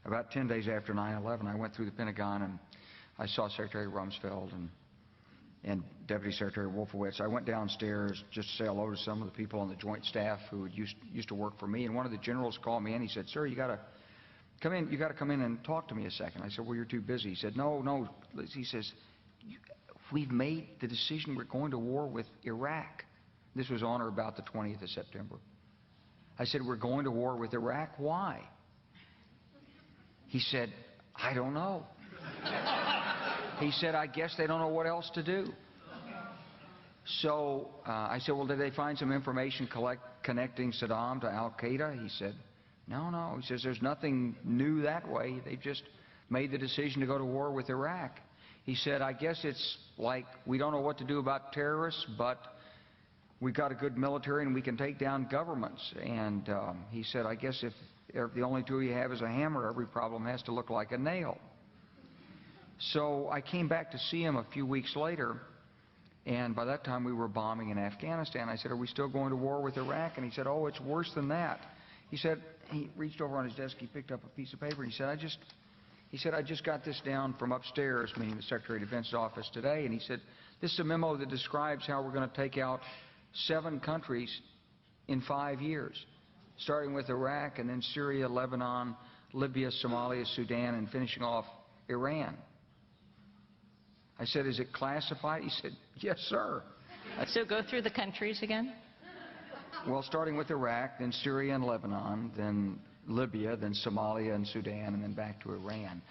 about 10 days after 9/11, I went through the Pentagon and I saw Secretary Rumsfeld and Deputy Secretary Wolfowitz. I went downstairs just to say hello to some of the people on the Joint Staff who used to work for me, and one of the generals called me and he said, "Sir, you got to come in. You got to come in and talk to me a second." I said, "Well, you're too busy." He said, "No." He says, "We've made the decision. We're going to war with Iraq." This was on or about the 20th of September. I said, "We're going to war with Iraq. Why?" He said, "I don't know." He said, "I guess they don't know what else to do." So I said, "Well, did they find some information connecting Saddam to Al-Qaeda?" He said, No. He says, "There's nothing new that way. They just made the decision to go to war with Iraq." He said, "I guess it's like we don't know what to do about terrorists, but we've got a good military and we can take down governments." And he said, "I guess if the only tool you have is a hammer, every problem has to look like a nail." So I came back to see him a few weeks later, and by that time we were bombing in Afghanistan. I said, "Are we still going to war with Iraq?" And he said, "Oh, it's worse than that." He said, he reached over on his desk, he picked up a piece of paper, and he said, I just got this down from upstairs," meaning the Secretary of Defense's office today, and he said, "This is a memo that describes how we're going to take out 7 countries in 5 years, starting with Iraq and then Syria, Lebanon, Libya, Somalia, Sudan, and finishing off Iran." I said, "Is it classified?" He said, "Yes, sir." So go through the countries again. Well, starting with Iraq, then Syria and Lebanon, then Libya, then Somalia and Sudan, and then back to Iran.